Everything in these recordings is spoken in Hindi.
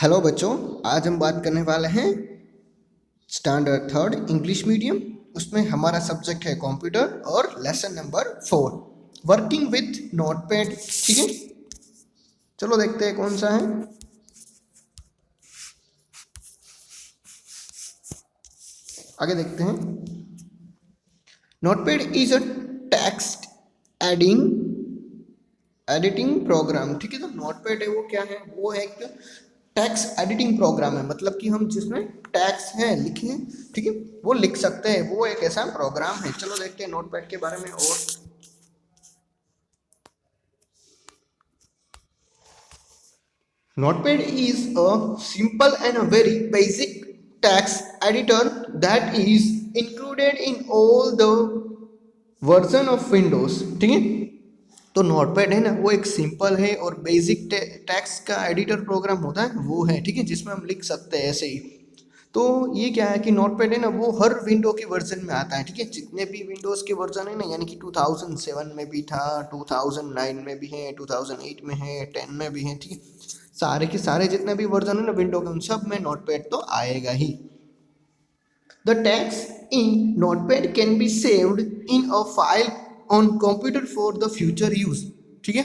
हेलो बच्चों, आज हम बात करने वाले हैं स्टैंडर्ड थर्ड इंग्लिश मीडियम। उसमें हमारा सब्जेक्ट है कंप्यूटर और lesson number 4 working with notepad. ठीक है, चलो देखते हैं कौन सा है। आगे देखते हैं। Notepad is a text editing programme. ठीक है, तो नोटपैड है वो क्या है, वो है एक टैक्स एडिटिंग प्रोग्राम है। मतलब कि हम जिसमें टैक्स है लिखे, ठीक है, वो लिख सकते हैं, वो एक ऐसा प्रोग्राम है। चलो देखते हैं नोटपैड के बारे में। और notepad is a simple and a very basic tax editor that is included in all the version of Windows. ठीक है, तो नोटपैड है ना, वो एक सिंपल है और बेसिक टेक्स्ट का एडिटर प्रोग्राम होता है, वो है। ठीक है, जिसमें हम लिख सकते हैं ऐसे ही। तो ये क्या है कि नोटपैड है ना, वो हर विंडो के वर्जन में आता है। ठीक है, जितने भी विंडोज़ के वर्जन है ना, यानी कि 2007 में भी था, 2009 में भी है, 2008 में है, 10 में भी है। ठीक है, सारे के सारे जितने भी वर्जन है ना विंडो के, उन सब में नोटपैड तो आएगा ही। The text in Notepad can be saved in a file on computer for the future use। ठीक है,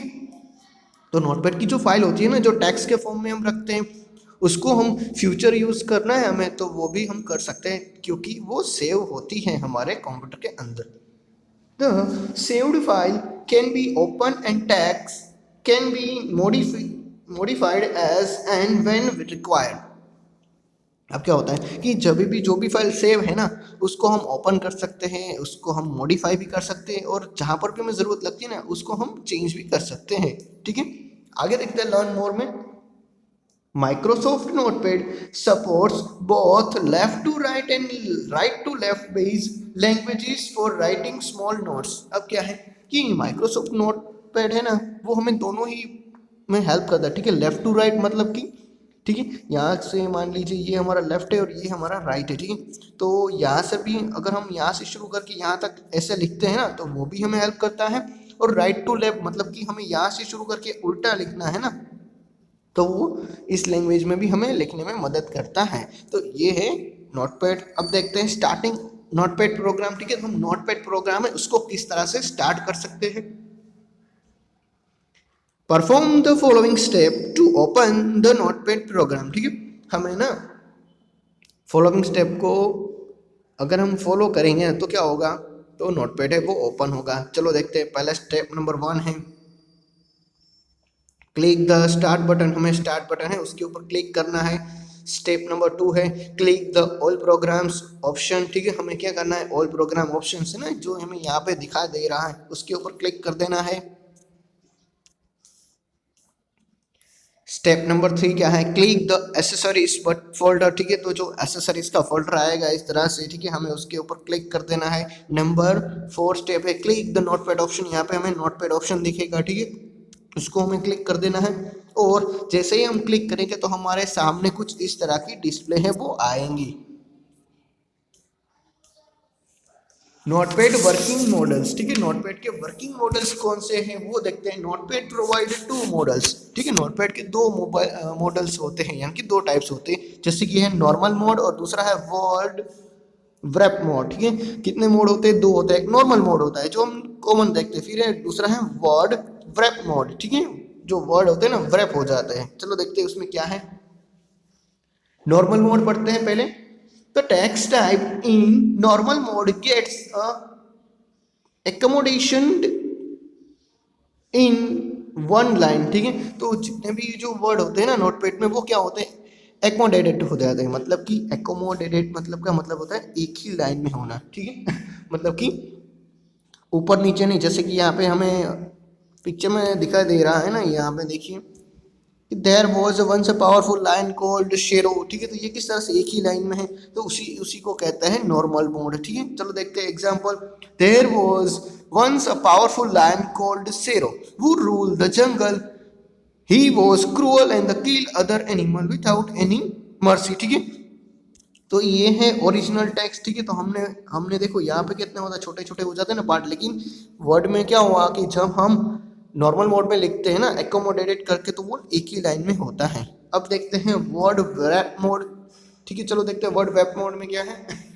तो नोटपैड की जो फाइल होती है ना, जो टेक्स्ट के फॉर्म में हम रखते हैं, उसको हम फ्यूचर यूज़ करना है हमें, तो वो भी हम कर सकते हैं, क्योंकि वो सेव होती है हमारे कंप्यूटर के अंदर। The saved file can be open and text can be modified as and when required। अब क्या होता है कि जब भी जो भी फाइल सेव है ना, उसको हम ओपन कर सकते हैं, उसको हम मॉडिफाई भी कर सकते हैं, और जहाँ पर भी हमें ज़रूरत लगती है ना, उसको हम चेंज भी कर सकते हैं। ठीक है, आगे देखते हैं लर्न मोर में। Microsoft Notepad supports both left to right and right to left base languages for writing small notes. अब क्या है कि माइक्रोसॉफ्ट नोटपैड है ना, वो हमें दोनों ही में हेल्प करता है। ठीक है, लेफ्ट टू राइट मतलब कि, ठीक है, यहाँ से मान लीजिए ये हमारा लेफ्ट है और ये हमारा राइट है। ठीक है, तो यहाँ से भी अगर हम यहाँ से शुरू करके यहाँ तक ऐसे लिखते हैं ना, तो वो भी हमें हेल्प करता है। और राइट टू लेफ्ट मतलब कि हमें यहाँ से शुरू करके उल्टा लिखना है ना, तो वो इस लैंग्वेज में भी हमें लिखने में मदद करता है। तो ये है नोटपैड। अब देखते हैं स्टार्टिंग नोटपैड प्रोग्राम। ठीक है, तो हम नोटपैड प्रोग्राम है उसको किस तरह से स्टार्ट कर सकते हैं। Perform the following step to open the Notepad program. ठीक है, हमें ना फॉलोइंग स्टेप को अगर हम फॉलो करेंगे तो क्या होगा, तो नोटपैड है वो ओपन होगा। चलो देखते हैं। पहला स्टेप नंबर 1 है क्लिक द स्टार्ट बटन। हमें स्टार्ट बटन है उसके ऊपर क्लिक करना है। स्टेप नंबर 2 है click the all programmes option. ठीक है, हमें क्या करना है, ऑल प्रोग्राम ऑप्शन है ना, जो हमें यहाँ पे दिखाई दे रहा है, उसके ऊपर क्लिक कर देना है। स्टेप नंबर 3 क्या है, click the accessories but folder. ठीक है, तो जो एसेसरीज का फोल्डर आएगा इस तरह से, ठीक है, हमें उसके ऊपर क्लिक कर देना है। नंबर 4 स्टेप है क्लिक द नोटपैड ऑप्शन। यहाँ पे हमें नोटपैड ऑप्शन दिखेगा, ठीक है, उसको हमें क्लिक कर देना है। और जैसे ही हम क्लिक करेंगे तो हमारे सामने कुछ इस तरह की डिस्प्ले है वो आएंगी। Notepad working models. ठीक है, नोटपैड के वर्किंग मॉडल्स कौन से हैं वो देखते हैं। Notepad provided 2 models. ठीक है, नोटपैड के 2 मोबाइल मॉडल्स होते हैं, यानी कि 2 टाइप्स होते हैं। जैसे कि है नॉर्मल मोड और दूसरा है वर्ड व्रैप मोड। ठीक है, कितने मोड होते हैं, 2 होते हैं। एक नॉर्मल मोड होता है जो हम कॉमन देखते हैं, फिर है दूसरा है वर्ड व्रैप मोड। ठीक है, जो वर्ड होते हैं ना व्रैप हो जाते हैं। चलो देखते हैं उसमें क्या है। नॉर्मल मोड पढ़ते हैं पहले। The text type in normal mode gets a accommodation in one line। ठीक है, तो जितने भी जो वर्ड होते हैं ना नोटपैड में, वो क्या होते हैं, एकोमोडेटेड हो जाते हैं। मतलब कि एकोमोडेटेड मतलब का मतलब होता है एक ही लाइन में होना। ठीक है मतलब कि ऊपर नीचे नहीं। जैसे कि यहाँ पे हमें पिक्चर में दिखाई दे रहा है ना, यहाँ पे देखिए, there was once a powerful line called shero. ठीक है, तो ये किस तरह से एक ही लाइन में है, तो उसी उसी को कहते हैं नॉर्मल मोड। ठीक है, चलो देखते हैं example. There was once a powerful line called Shero who rule the jungle. He was cruel and the kill other animal without any mercy. ठीक है, तो ये है ओरिजिनल टेक्स्ट। ठीक है, तो हमने हमने देखो यहाँ पे कितने होता है, छोटे छोटे हो जाते हैं ना पार्ट, लेकिन वर्ड में क्या हुआ कि जब हम नॉर्मल मोड में लिखते हैं ना एकोमोडेटेड करके, तो वो एक ही लाइन में होता है। अब देखते हैं वर्ड रैप मोड। ठीक है, चलो देखते हैं वर्ड रैप मोड में क्या है।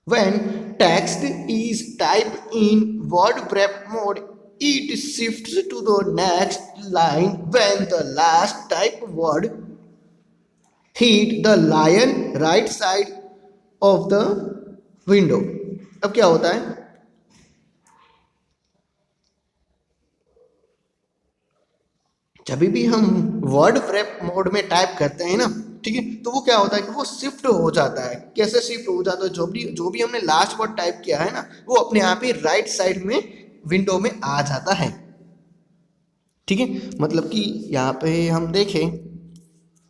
When text is typed in word wrap mode, it shifts to the next line when the last typed word hit the line right side of the window। अब क्या होता है, जब भी हम वर्ड रैप मोड में टाइप करते हैं ना, ठीक है, तो वो क्या होता है कि वो शिफ्ट हो जाता है। कैसे शिफ्ट हो जाता है, जो भी हमने लास्ट वर्ड टाइप किया है ना, वो अपने आप ही राइट साइड में विंडो में आ जाता है। ठीक है, मतलब कि यहाँ पे हम देखें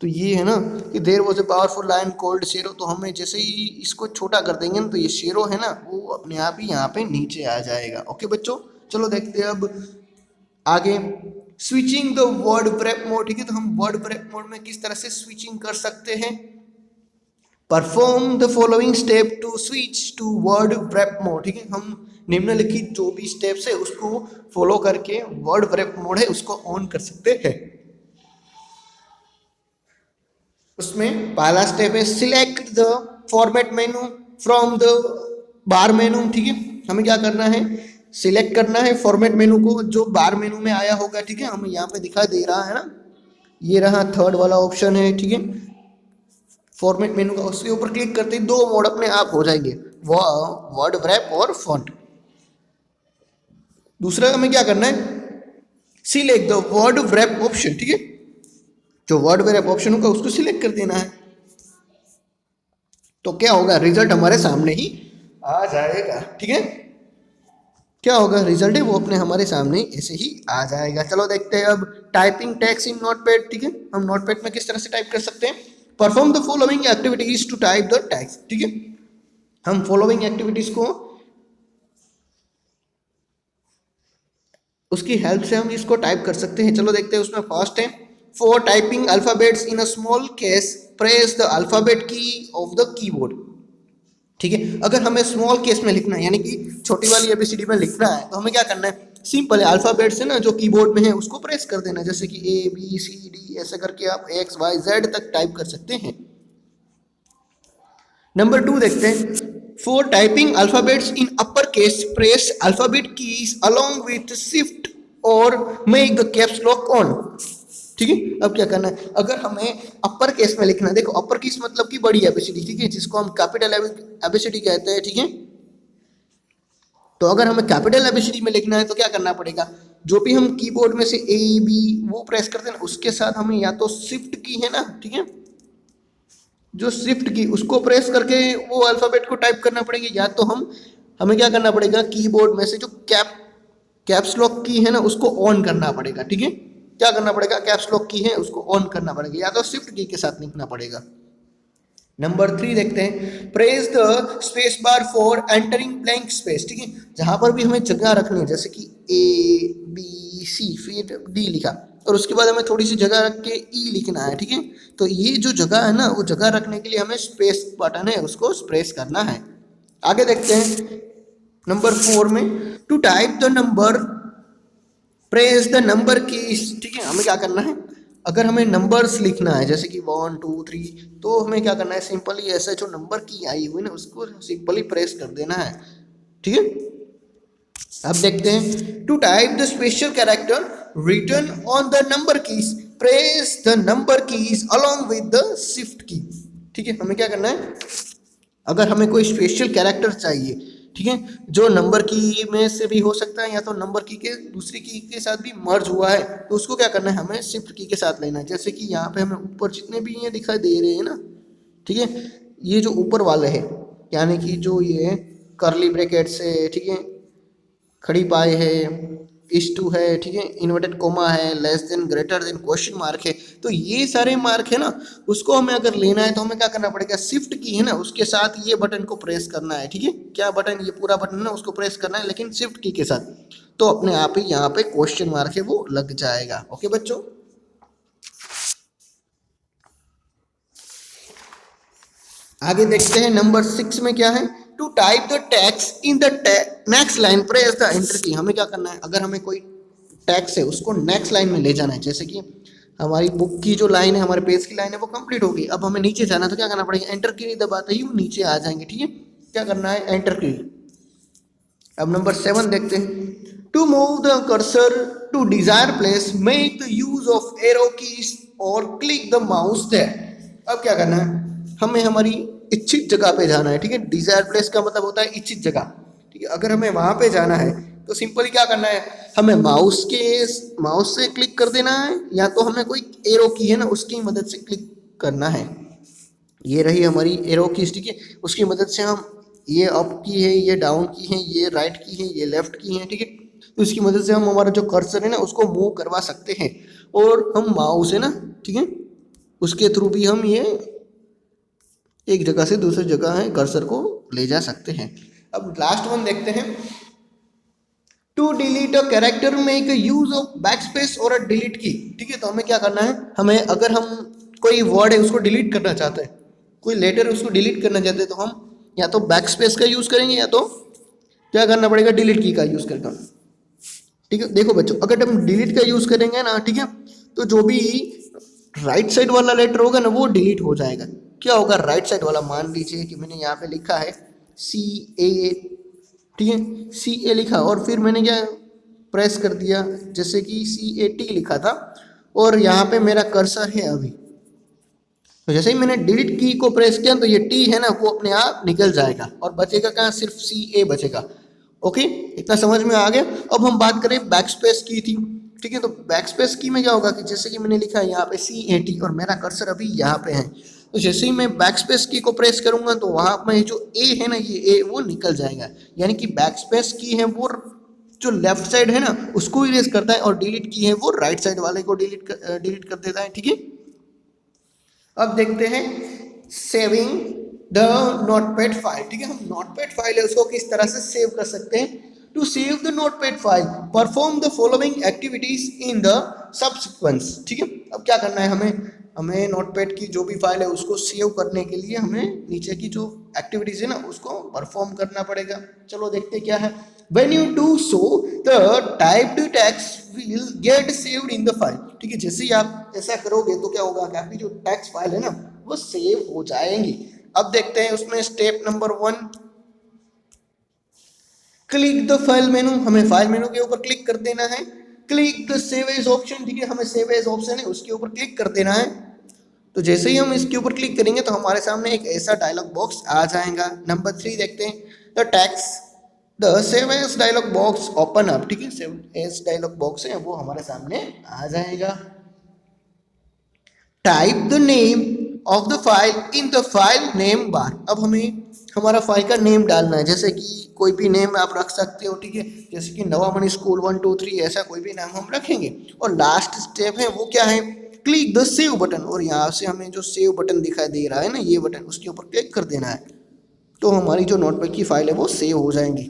तो ये है ना कि there was a powerful lion called Shero, तो हमें जैसे ही इसको छोटा कर देंगे ना, तो ये शेरो है ना वो अपने आप ही यहाँ पे नीचे आ जाएगा। ओके बच्चों, चलो देखते हैं अब आगे switching the word wrap mode. ठीक है, तो हम वर्ड प्रेप मोड में किस तरह से स्विचिंग कर सकते हैं। Perform the following step to switch to word wrap mode. ठीक है, हम निम्नलिखित जो भी स्टेप्स है उसको फॉलो करके वर्ड प्रेप मोड है उसको ऑन कर सकते हैं। उसमें पहला स्टेप है select the format menu from the bar मेनू। ठीक है, हमें क्या करना है, सिलेक्ट करना है फॉर्मेट मेनू को जो बार मेनू में आया होगा। ठीक है, हमें यहाँ पे दिखाई दे रहा है ना, ये रहा थर्ड वाला ऑप्शन है। ठीक है, फॉर्मेट मेनू का, उसके ऊपर क्लिक करते ही दो मोड अपने आप हो जाएंगे, वर्ड रैप और फॉन्ट। दूसरा हमें क्या करना है, select the word rap option. ठीक है, जो वर्ड रैप ऑप्शन होगा उसको सिलेक्ट कर देना है, तो क्या होगा, रिजल्ट हमारे सामने ही आ जाएगा। ठीक है, क्या होगा रिजल्ट है वो अपने हमारे सामने ऐसे ही आ जाएगा। चलो देखते हैं अब टाइपिंग टेक्स्ट इन नोटपैड। ठीक है, हम नोटपैड में किस तरह से टाइप कर सकते हैं। Perform the following activities to type the text. ठीक है, हम फॉलोइंग एक्टिविटीज को उसकी हेल्प से हम इसको टाइप कर सकते हैं। चलो देखते हैं, उसमें फर्स्ट है for typing alphabets in a small case press the alphabet की ऑफ द कीबोर्ड। ठीक है, अगर हमें स्मॉल केस में लिखना है यानी कि छोटी वाली एबीसीडी में लिखना है, तो हमें क्या करना है, सिंपल है अल्फाबेट से ना जो कीबोर्ड में है उसको प्रेस कर देना, जैसे कि ए बी सी डी ऐसे करके आप एक्स वाई जेड तक टाइप कर सकते हैं। नंबर 2 देखते हैं for typing alphabets in upper case press alphabet keys along with shift और make the caps lock on. ठीक है, अब क्या करना है, अगर हमें अपर केस में लिखना है, देखो अपर केस मतलब कि बड़ी एबीसीडी, ठीक है, जिसको हम कैपिटल एबीसीडी कहते हैं। ठीक है, तो अगर हमें कैपिटल एबीसीडी में लिखना है तो क्या करना पड़ेगा, जो भी हम कीबोर्ड में से ए बी वो प्रेस करते हैं ना, उसके साथ हमें या तो शिफ्ट की है ना, ठीक है, जो शिफ्ट की उसको प्रेस करके वो अल्फाबेट को टाइप करना पड़ेगा, या तो हमें क्या करना पड़ेगा, कीबोर्ड में से जो कैप्स लॉक की है ना उसको ऑन करना पड़ेगा। ठीक है, क्या करना पड़ेगा, कैप्स लॉक की है उसको ऑन करना पड़ेगा, या तो शिफ्ट की के साथ लिखना पड़ेगा। नंबर 3 देखते हैं press the space bar for entering blank space. ठीक है, जहां पर भी हमें जगह रखनी है, जैसे कि ए बी सी फिर डी लिखा और उसके बाद हमें थोड़ी सी जगह रख के ई लिखना है। ठीक है, तो ये जो जगह है ना वो जगह रखने के लिए हमें स्पेस बटन है उसको प्रेस करना है। आगे देखते हैं नंबर 4 में to type the number press the number keys. ठीक है, हमें क्या करना है, अगर हमें नंबर्स लिखना है जैसे कि 1 2 3, तो हमें क्या करना है, सिंपली ऐसे जो नंबर की आई हुई ना उसको सिंपली प्रेस कर देना है। ठीक है, अब देखते हैं to type the special character written on the number keys press the number keys along with the shift key. ठीक है, हमें क्या करना है, अगर हमें कोई स्पेशल कैरेक्टर चाहिए, ठीक है, जो नंबर की में से भी हो सकता है या तो नंबर की के दूसरी की के साथ भी मर्ज हुआ है, तो उसको क्या करना है, हमें शिफ्ट की के साथ लेना है। जैसे कि यहाँ पे हमें ऊपर जितने भी ये दिखाई दे रहे हैं ना, ठीक है, ये जो ऊपर वाले हैं यानी कि जो ये करली ब्रैकेट से, ठीक है, खड़ी पाई है, इस टू है, ठीक है, इन्वर्टेड कोमा है, less than greater than question mark है, तो ये सारे मार्क है ना उसको हमें अगर लेना है तो हमें क्या करना पड़ेगा, शिफ्ट की है ना उसके साथ ये बटन को प्रेस करना है। ठीक है, क्या बटन, ये पूरा बटन है ना उसको प्रेस करना है लेकिन शिफ्ट की के साथ, तो अपने आप ही यहाँ पे क्वेश्चन मार्क है वो लग जाएगा। ओके बच्चों, आगे देखते हैं नंबर 6 में क्या है, to type the text in the next line press the enter key. हमें क्या करना है, अगर हमें कोई टैक्स है उसको नेक्स्ट लाइन में ले जाना है। जैसे कि हमारी बुक की जो लाइन है, हमारे पेज की लाइन है, वो कंप्लीट होगी। अब हमें नीचे जाना है तो क्या करना पड़ेगा, एंटर की दबाते ही वो नीचे आ जाएंगे। ठीक है, क्या करना है, एंटर की। अब नंबर 7 देखते हैं। To move the cursor to desire place make the use of arrow keys और क्लिक द माउस देयर। अब क्या करना है, हमें हमारी इच्छित जगह पे जाना है। ठीक है, डिजायर प्लेस का मतलब होता है इच्छित जगह। ठीक है, अगर हमें वहां पे जाना है तो सिंपली क्या करना है, हमें माउस से क्लिक कर देना है, या तो हमें कोई एरो की है ना उसकी मदद से क्लिक करना है। ये रही हमारी एरो की, ठीक है, उसकी मदद से हम, ये अप की है, ये डाउन की है, ये राइट की है, ये लेफ्ट की है। ठीक है, तो इसकी मदद से हम हमारा जो कर्सर है ना उसको मूव करवा सकते हैं। और हम माउस है ना, ठीक है, उसके थ्रू भी हम ये एक जगह से दूसरी जगह है कर्सर को ले जा सकते हैं। अब लास्ट वन देखते हैं। To delete a character make use of backspace और अ डिलीट की। ठीक है, तो हमें क्या करना है, हमें अगर हम कोई वर्ड है उसको डिलीट करना चाहते हैं, कोई लेटर उसको डिलीट करना चाहते हैं, तो हम या तो बैकस्पेस का यूज करेंगे या तो क्या करना पड़ेगा, डिलीट की का यूज करना। ठीक है, देखो बच्चों, अगर हम डिलीट का यूज करेंगे ना, ठीक है, तो जो भी राइट साइड वाला लेटर होगा ना वो डिलीट हो जाएगा। क्या होगा, राइट साइड वाला, मान लीजिए कि मैंने यहाँ पे लिखा है CA, ठीक है, CA लिखा और फिर मैंने क्या प्रेस कर दिया, जैसे कि CAT लिखा था और यहाँ पे मेरा कर्सर है अभी, तो जैसे ही मैंने डिलीट की को प्रेस किया तो ये टी है ना वो अपने आप निकल जाएगा और बचेगा क्या, सिर्फ CA बचेगा। ओके, इतना समझ में आ गया। अब हम बात करें बैकस्पेस की थी। ठीक है, तो बैकस्पेस की में क्या होगा कि जैसे कि मैंने लिखा है यहाँ पे CAT और मेरा कर्सर अभी यहाँ पे है, तो जैसे ही मैं बैकस्पेस की को प्रेस करूंगा तो वहां में जो A है ना, ये A वो निकल जाएगा। यानी कि बैकस्पेस की है वो जो लेफ्ट साइड है ना उसको इरेज करता है और डिलीट की है वो राइट साइड वाले को डिलीट कर देता है। ठीक है, अब देखते हैं सेविंग द नोटपैड फाइल। ठीक है, हम नोटपैड फाइल है उसको किस तरह से सेव कर सकते हैं। To save the notepad file perform the following activities in the subsequence. ठीक है, अब क्या करना है, हमें नोटपैड की जो भी फाइल है उसको सेव करने के लिए हमें नीचे की जो एक्टिविटीज है ना उसको परफॉर्म करना पड़ेगा। चलो देखते क्या है। When you do so, the typed text will get saved in the file। ठीक है, जैसे ही आप ऐसा करोगे तो क्या होगा कि आपकी जो टेक्स्ट फाइल है ना वो सेव हो जाएंगी। अब देखते हैं उसमें step number 1, click the file menu. हमें फाइल मेनू के ऊपर क्लिक कर देना है। Click the save as option. ठीक है, हमें सेव एज ऑप्शन है उसके ऊपर क्लिक कर देना है। तो जैसे ही हम इसके ऊपर क्लिक करेंगे तो हमारे सामने एक ऐसा डायलॉग बॉक्स आ जाएगा। नंबर 3 देखते हैं, the text the save as dialog box open up. ठीक है, सेव एज डायलॉग बॉक्स है वो हमारे सामने आ जाएगा। Type the name of the file in the file name bar. अब हमें हमारा फाइल का नेम डालना है, जैसे कि कोई भी नेम आप रख सकते हो। ठीक है, जैसे कि नवामणि स्कूल 1 2 3 ऐसा कोई भी नाम हम रखेंगे। और लास्ट स्टेप है वो क्या है, क्लिक द सेव बटन। और यहाँ से हमें जो सेव बटन दिखाई दे रहा है ना, ये बटन, उसके ऊपर क्लिक कर देना है तो हमारी जो नोटपैड की फाइल है वो सेव हो जाएंगी।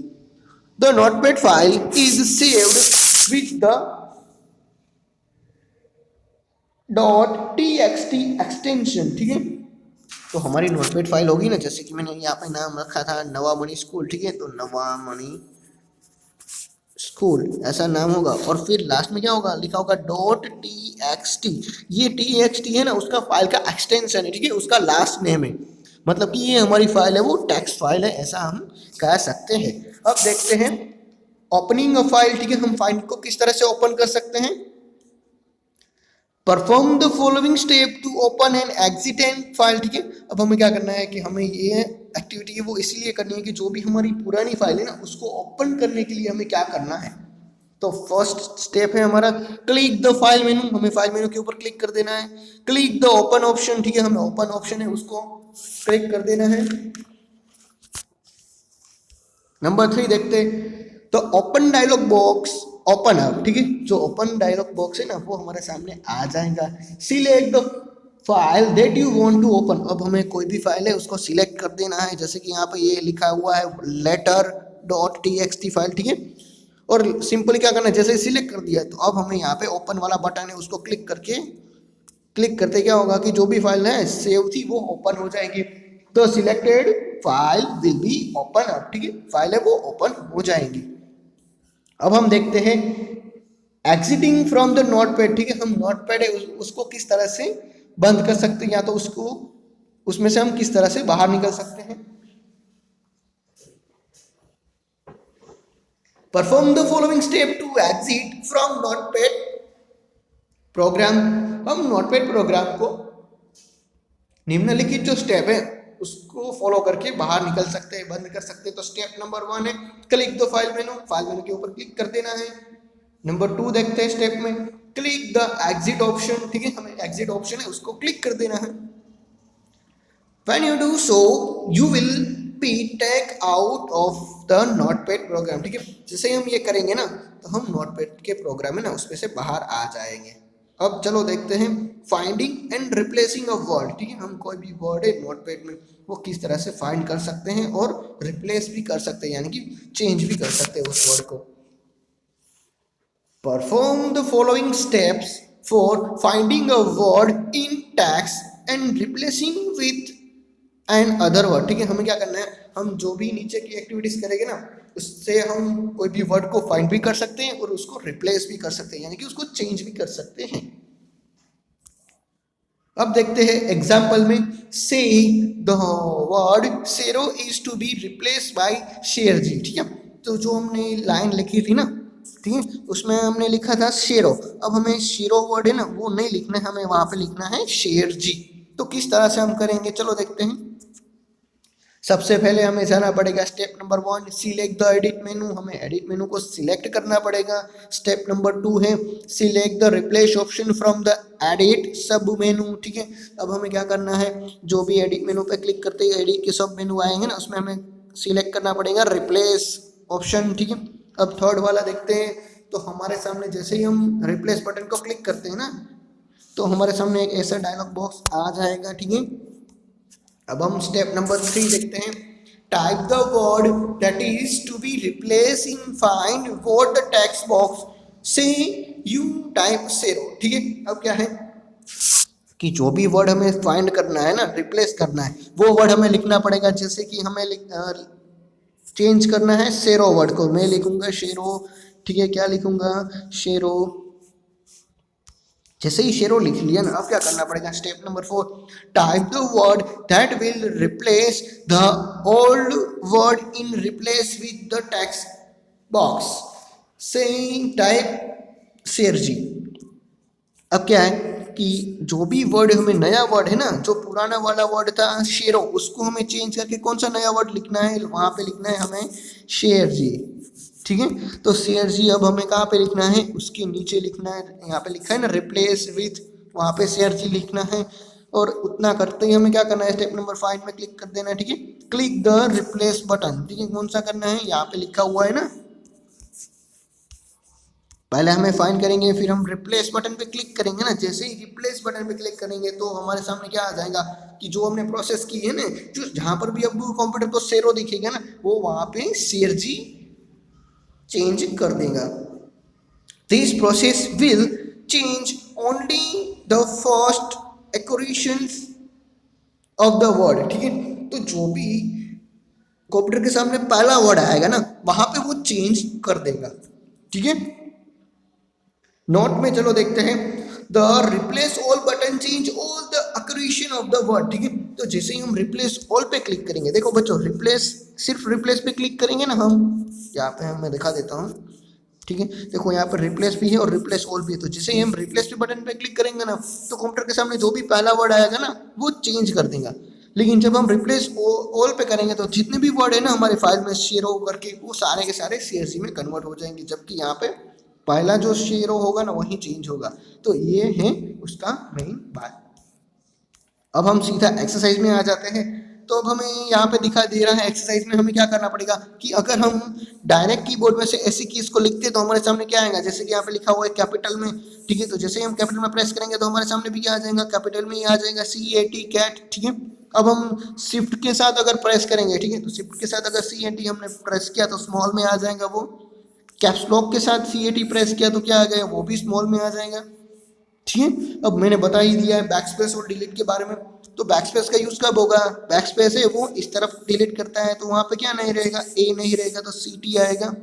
The notepad file is saved with the .txt extension. ठीक है, तो हमारी नोटपैड फाइल होगी ना, जैसे कि मैंने यहाँ पे नाम रखा था नवामणि स्कूल। ठीक है, तो नवामणि स्कूल ऐसा नाम होगा और फिर लास्ट में क्या होगा, लिखा होगा .txt। ये txt है ना उसका फाइल का एक्सटेंशन है। ठीक है, उसका लास्ट नेम है, मतलब कि ये हमारी फाइल है वो टेक्स्ट फाइल है, ऐसा हम कह सकते हैं। अब देखते हैं ओपनिंग अ फाइल। ठीक है, हम फाइल को किस तरह से ओपन कर सकते हैं। Perform the following step to open and exit and file. ठीक है, अब हमें क्या करना है कि हमें ये एक्टिविटी है वो इसलिए करनी है कि जो भी हमारी पुरानी फाइल है ना उसको ओपन करने के लिए हमें क्या करना है। तो फर्स्ट स्टेप है हमारा क्लिक द फाइल मेनू। हमें फाइल मेनू के ऊपर क्लिक कर देना है। Click the open option. ठीक है, हमें ओपन ऑप्शन है उसको क्लिक कर देना है। नंबर 3 देखते हैं, तो open dialog box open up. ठीक है, जो ओपन डायलॉग बॉक्स है ना वो हमारे सामने आ जाएगा। Select the file that you want to open. अब हमें कोई भी फाइल है उसको सिलेक्ट कर देना है, जैसे कि यहाँ पे ये लिखा हुआ है letter.txt फाइल। ठीक है, और सिंपली क्या करना है, जैसे सिलेक्ट कर दिया तो अब हमें यहाँ पे ओपन वाला बटन है उसको क्लिक करते क्या होगा कि जो भी फाइल है सेव थी वो ओपन हो जाएगी। तो selected file will be open up. ठीक है, फाइल है वो ओपन हो जाएंगी। अब हम देखते हैं एग्जिटिंग फ्रॉम द नोटपैड, ठीक है, हम नोटपैड है उसको किस तरह से बंद कर सकते हैं, या तो उसको उसमें से हम किस तरह से बाहर निकल सकते हैं। Perform the following step to exit from Notepad program. हम नोटपैड प्रोग्राम को निम्नलिखित जो स्टेप है उसको फॉलो करके बाहर निकल सकते हैं, बंद कर सकते हैं। तो स्टेप नंबर 1 है click the file menu, file menu के ऊपर क्लिक कर देना है। नंबर 2 देखते हैं स्टेप में, क्लिक द एग्जिट ऑप्शन, ठीक है, हमें एग्जिट ऑप्शन है उसको क्लिक कर देना है। When you do so, you will be take out of the notepad program, ठीक है, जैसे हम ये करेंगे ना तो हम नोटपैड के प्रोग्राम में ना उसमें से बाहर आ जाएंगे। अब चलो देखते हैं finding and replacing of word, ठीक है, हम कोई भी वर्ड है नोटपैड में वो किस तरह से फाइंड कर सकते हैं और रिप्लेस भी कर सकते हैं, यानी कि चेंज भी कर सकते हैं उस वर्ड को। Perform the following steps for finding a word in text and replacing with and other word, ठीक है, हमें क्या करना है, हम जो भी नीचे की एक्टिविटीज करेंगे ना उससे हम कोई भी वर्ड को फाइंड भी कर सकते हैं और उसको रिप्लेस भी कर सकते हैं, यानी कि उसको चेंज भी कर सकते हैं। अब देखते हैं एग्जाम्पल में, से the word Shero is to be replace by Sherji, ठीक है, तो जो हमने लाइन लिखी थी ना, ठीक है, उसमें हमने लिखा था शेरो, अब हमें शेरो वर्ड है ना वो नहीं लिखना है, हमें वहां पे लिखना है शेरजी। तो किस तरह से हम करेंगे, चलो देखते हैं। सबसे पहले हमें जाना पड़ेगा step number 1, select the edit मेनू, हमें एडिट मेनू को सिलेक्ट करना पड़ेगा। स्टेप नंबर 2 है select the replace option from the edit सब मेनू, ठीक है, अब हमें क्या करना है, जो भी एडिट मेनू पे क्लिक करते ही एडिट के सब मेनू आएंगे ना उसमें हमें सिलेक्ट करना पड़ेगा रिप्लेस ऑप्शन, ठीक है। अब थर्ड वाला देखते हैं, तो हमारे सामने जैसे ही हम रिप्लेस बटन को क्लिक करते हैं ना तो हमारे सामने एक ऐसा डायलॉग बॉक्स आ जाएगा, ठीक है। अब हम स्टेप नंबर 3 देखते हैं, type the word that is to be replace in find word the text box से यू टाइप शेरो, ठीक है। अब क्या है कि जो भी वर्ड हमें फाइंड करना है ना, रिप्लेस करना है, वो वर्ड हमें लिखना पड़ेगा। जैसे कि हमें चेंज करना है शेरो वर्ड को, मैं लिखूंगा शेरो, ठीक है, क्या लिखूंगा शेरो, जैसे ही शेरो लिख लिया ना अब क्या करना पड़ेगा, step number 4, type the word that will replace the old word in replace with the text box से टाइप शेरजी। अब क्या है कि जो भी वर्ड हमें नया वर्ड है ना, जो पुराना वाला वर्ड था शेरो उसको हमें चेंज करके कौन सा नया वर्ड लिखना है, वहां पे लिखना है हमें शेरजी, ठीक है। तो शेरजी अब हमें कहाँ पे लिखना है, उसके नीचे लिखना है, यहाँ पे लिखा है ना रिप्लेस विथ, वहाँ पे शेरजी लिखना है। और उतना करते ही हमें क्या करना है, स्टेप नंबर 5 में क्लिक कर देना है, ठीक है, क्लिक द रिप्लेस बटन, ठीक है, कौन सा करना है, यहाँ पे लिखा हुआ है ना, पहले हमें फाइंड करेंगे फिर हम रिप्लेस बटन पे क्लिक करेंगे ना, जैसे ही रिप्लेस बटन पे क्लिक करेंगे तो हमारे सामने क्या आ जाएगा कि जो हमने प्रोसेस की है ना, जो जहां पर भी अब कंप्यूटर को शेरो दिखेगा ना वो वहां पे शेरजी चेंज कर देगा। This process will change only the first occurrences of the word, ठीक है, तो जो भी कंप्यूटर के सामने पहला वर्ड आएगा ना वहां पे वो चेंज कर देगा, ठीक है। नोट में चलो देखते हैं, the replace all button change all the occurrence of the word, ठीक है, तो जैसे ही हम रिप्लेस ऑल पे क्लिक करेंगे, देखो बच्चों रिप्लेस सिर्फ रिप्लेस पे क्लिक करेंगे ना हम, यहाँ पे मैं दिखा देता हूँ, ठीक है, देखो यहाँ पर रिप्लेस भी है और रिप्लेस ऑल भी है, तो जैसे ही हम रिप्लेस पे बटन पे क्लिक करेंगे ना तो कंप्यूटर के सामने जो भी पहला वर्ड आएगा ना वो चेंज कर देगा। लेकिन जब हम रिप्लेस ऑल पे करेंगे तो जितने भी वर्ड है ना हमारे फाइल में शेरो करके वो सारे के सारे सीएसवी में कन्वर्ट हो जाएंगे, जबकि यहाँ पे पहला जो शेरो होगा ना वही चेंज होगा। तो ये है उसका मेन बात। अब हम सीधा एक्सरसाइज में आ जाते हैं, तो अब हमें यहाँ पे दिखाई दे रहा है एक्सरसाइज में हमें क्या करना पड़ेगा कि अगर हम डायरेक्ट कीबोर्ड में से ऐसी कीज को लिखते हैं तो हमारे सामने क्या आएगा, जैसे कि यहाँ पे लिखा हुआ है कैपिटल में, ठीक है, तो जैसे ही हम कैपिटल में प्रेस करेंगे तो हमारे सामने भी क्या आ जाएगा, कैपिटल में ही आ जाएगा CAT कैट, ठीक है। अब हम शिफ्ट के साथ अगर प्रेस करेंगे, ठीक है, तो शिफ्ट के साथ अगर CAT हमने प्रेस किया तो स्मॉल में आ जाएगा वो, कैप्स लॉक के साथ CAT प्रेस किया तो क्या आ जाएगा, वो भी स्मॉल में आ जाएगा, ठीक है। अब मैंने बता ही दिया है बैकस्पेस और डिलीट के बारे में, तो बैकस्पेस का यूज कब होगा, बैकस्पेस है वो इस तरफ डिलीट करता है तो वहां पे क्या नहीं रहेगा, A नहीं रहेगा तो CT आएगा।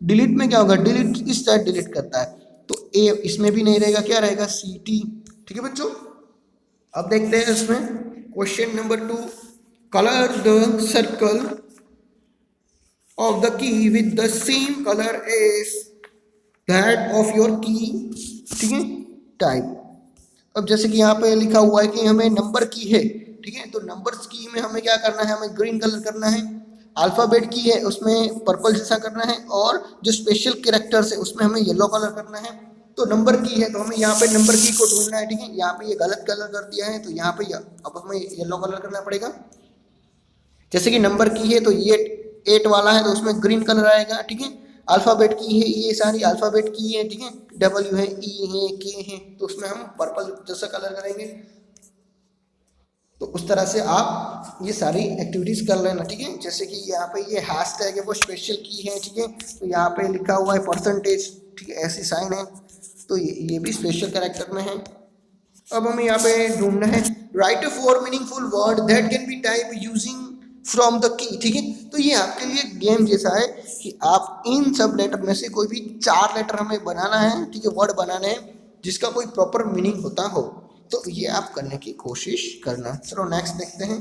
डिलीट में क्या होगा, डिलीट इस साइड डिलीट करता है तो ए इसमें भी नहीं रहेगा, क्या रहेगा, सी टी। ठीक है बच्चों, अब देखते हैं इसमें question number 2, colour the circle of the key with the same colour as that of your key, ठीक है, टाइप। अब जैसे कि यहाँ पे लिखा हुआ है कि हमें नंबर की है, ठीक है, तो नंबर्स की में हमें क्या करना है, हमें ग्रीन कलर करना है। अल्फ़ाबेट की है उसमें पर्पल जैसा करना है, और जो स्पेशल कैरेक्टर्स है उसमें हमें येलो कलर करना है। तो नंबर की है तो हमें यहाँ पे नंबर की को ढूंढना है, ठीक है। यहाँ पे ये गलत कलर कर दिया है तो यहाँ पे अब हमें येलो कलर करना पड़ेगा। जैसे कि नंबर की है तो ये 8 वाला है तो उसमें ग्रीन कलर आएगा, ठीक है। अल्फ़ाबेट की है, ये सारी अल्फ़ाबेट की है, ठीक है, डब्ल्यू है, ई है, के है, तो उसमें हम पर्पल जैसा कलर करेंगे। तो उस तरह से आप ये सारी एक्टिविटीज़ कर लेना, ठीक है। जैसे कि यहाँ पे ये हैश टैग है वो स्पेशल की है, ठीक है, तो यहाँ पे लिखा हुआ है परसेंटेज, ठीक है, ऐसी साइन है, तो ये भी स्पेशल कैरेक्टर में है। अब हमें यहाँ पे ढूंढना है right a 4 meaningful word that can be type using from the key, ठीक है। तो ये आपके लिए गेम जैसा है कि आप इन सब लेटर में से कोई भी 4 लेटर हमें बनाना है, ठीक है, वर्ड बनाने हैं जिसका कोई प्रॉपर मीनिंग होता हो। तो ये आप करने की कोशिश करना। चलो नेक्स्ट देखते हैं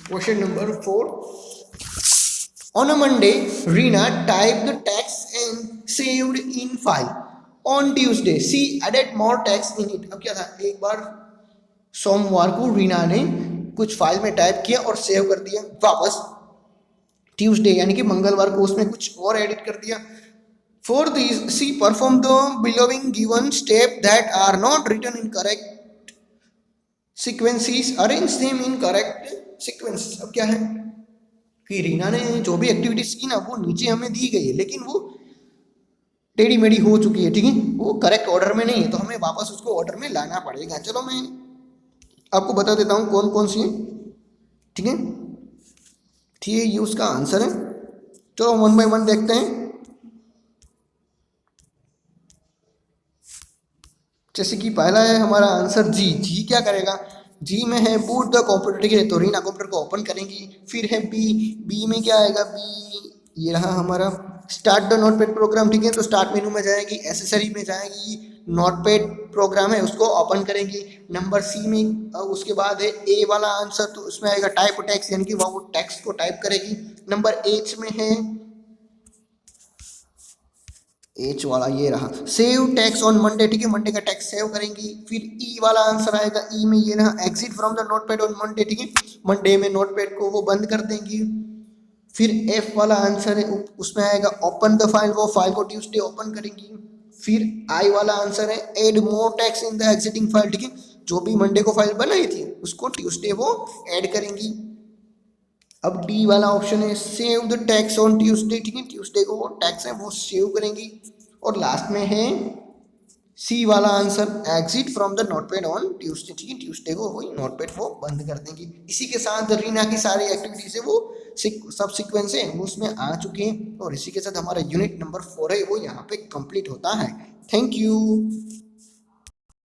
question number 4, on a Monday Reena type the text and saved in file. On Tuesday she added more text in it. अब क्या था, एक बार सोमवार को रीना ने कुछ फाइल में टाइप किया और सेव कर दिया वापस। ट्यूसडे यानी कि मंगलवार को उसमें कुछ और एडिट कर दिया। For this see perform the following given step that are not written in correct sequences, arrange them in correct sequence. अब क्या है कि रीना ने जो भी एक्टिविटीज की ना वो नीचे हमें दी गई है, लेकिन वो टेढ़ी मेढ़ी हो चुकी है, ठीक है, वो करेक्ट ऑर्डर में नहीं है, तो हमें वापस उसको ऑर्डर में लाना पड़ेगा। चलो मैं आपको बता देता हूँ कौन कौन सी है, ठीक है, ठीक है, ये उसका आंसर है। चलो 1 बाय 1 देखते हैं। जैसे कि पहला है हमारा आंसर जी। जी क्या करेगा, जी में है बूट द कंप्यूटर, ठीक है, तो रीना कंप्यूटर को ओपन करेंगी। फिर है बी, बी में क्या आएगा, बी ये रहा हमारा स्टार्ट द नोटपैड प्रोग्राम, ठीक है, तो स्टार्ट मेनू में जाएगी, एसेसरी में जाएगी, नोटपैड प्रोग्राम है उसको ओपन करेंगी। नंबर सी में उसके बाद है ए वाला आंसर, तो उसमें आएगा टाइप टेक्स्ट, यानी कि वो टेक्स्ट को टाइप करेगी। नंबर एच में है एच वाला ये रहा सेव टैक्स ऑन मंडे, ठीक है, मंडे का टैक्स सेव करेंगी। फिर ई वाला आंसर आएगा, ई में ये रहा exit from the notepad on Monday, ठीक है, मंडे में नोटपैड को वो बंद कर देंगी। फिर एफ वाला आंसर है उसमें आएगा ओपन द फाइल, वो फाइल को ट्यूसडे ओपन करेंगी। फिर आई वाला आंसर है add more text in the existing file, ठीक है, जो भी मंडे को फाइल बनाई थी उसको ट्यूसडे वो ऐड करेंगी। अब डी वाला ऑप्शन है save the tax on Tuesday, ठीक है, ट्यूसडे को वो टैक्स है वो सेव करेंगी। और लास्ट में है सी वाला answer exit from the notepad on Tuesday, ठीक है, ट्यूसडे को वही नोटपैड वो बंद कर देंगी। इसी के साथ रीना की सारी एक्टिविटीज है वो सब सीक्वेंस है वो उसमें आ चुके हैं, और इसी के साथ हमारा यूनिट नंबर 4 है वो यहाँ पे कंप्लीट होता है। Thank you.